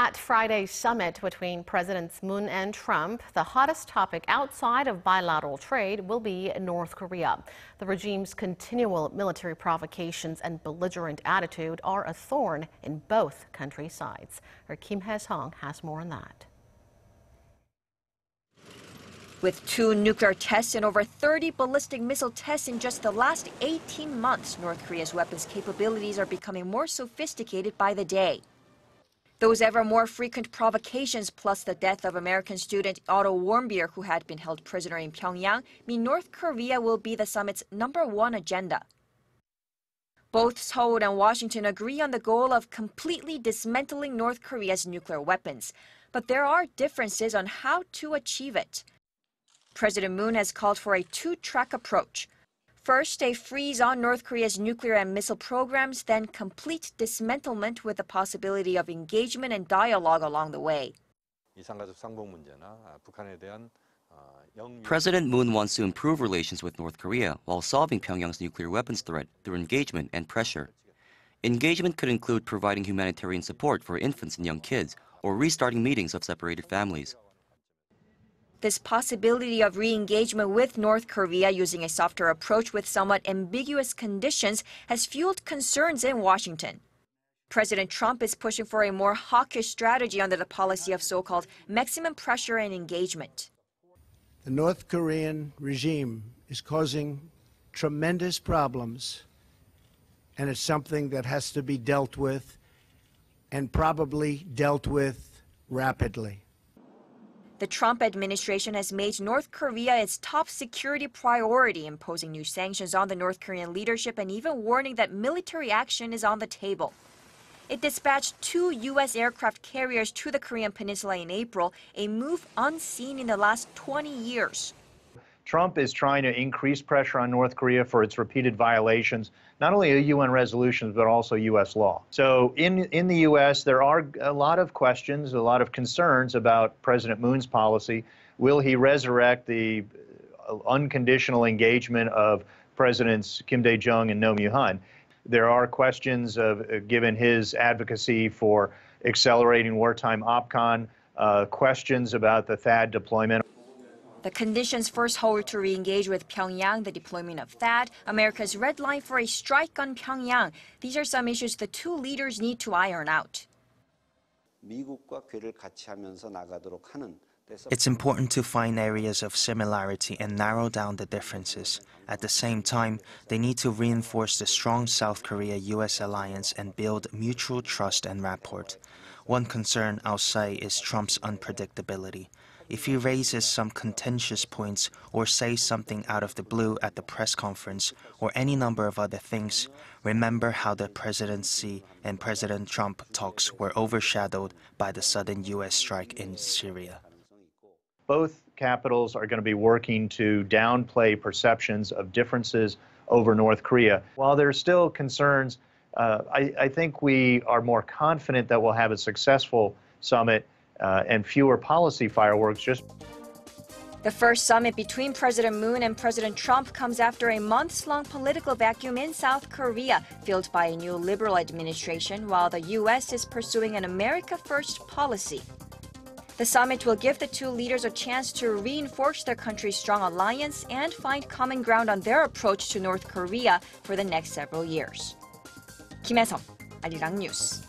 At Friday's summit between Presidents Moon and Trump, the hottest topic outside of bilateral trade will be North Korea. The regime's continual military provocations and belligerent attitude are a thorn in both countries' sides. Our Hyesung has more on that. With 2 nuclear tests and over 30 ballistic missile tests in just the last 18 months, North Korea's weapons capabilities are becoming more sophisticated by the day. Those ever more frequent provocations, plus the death of American student Otto Warmbier, who had been held prisoner in Pyongyang, mean North Korea will be the summit's #1 agenda. Both Seoul and Washington agree on the goal of completely dismantling North Korea's nuclear weapons. But there are differences on how to achieve it. President Moon has called for a 2-track approach. First, a freeze on North Korea's nuclear and missile programs, then complete dismantlement with the possibility of engagement and dialogue along the way. President Moon wants to improve relations with North Korea while solving Pyongyang's nuclear weapons threat through engagement and pressure. Engagement could include providing humanitarian support for infants and young kids or restarting meetings of separated families. This possibility of re-engagement with North Korea using a softer approach with somewhat ambiguous conditions has fueled concerns in Washington. President Trump is pushing for a more hawkish strategy under the policy of so-called maximum pressure and engagement. The North Korean regime is causing tremendous problems, and it's something that has to be dealt with, and probably dealt with rapidly. The Trump administration has made North Korea its top security priority, imposing new sanctions on the North Korean leadership and even warning that military action is on the table. It dispatched 2 U.S. aircraft carriers to the Korean peninsula in April, a move unseen in the last 20 years. Trump is trying to increase pressure on North Korea for its repeated violations, not only of UN resolutions, but also U.S. law. So in the U.S., there are a lot of questions, a lot of concerns about President Moon's policy. Will he resurrect the unconditional engagement of Presidents Kim Dae-jung and Roh Moo-hyun? There are questions of, given his advocacy for accelerating wartime OPCON, questions about the THAAD deployment. The conditions for Seoul to re-engage with Pyongyang, the deployment of THAAD, America's red line for a strike on Pyongyang. These are some issues the 2 leaders need to iron out. It's important to find areas of similarity and narrow down the differences. At the same time, they need to reinforce the strong South Korea-U.S. alliance and build mutual trust and rapport. One concern, I'll say, is Trump's unpredictability. If he raises some contentious points or says something out of the blue at the press conference or any number of other things, remember how the presidency and President Trump talks were overshadowed by the sudden U.S. strike in Syria. Both capitals are going to be working to downplay perceptions of differences over North Korea. While there are still concerns, I think we are more confident that we'll have a successful summit and fewer policy fireworks. The first summit between President Moon and President Trump comes after a months-long political vacuum in South Korea, filled by a new liberal administration, while the U.S. is pursuing an America First policy. The summit will give the 2 leaders a chance to reinforce their country's strong alliance and find common ground on their approach to North Korea for the next several years. Hyesung, Arirang News.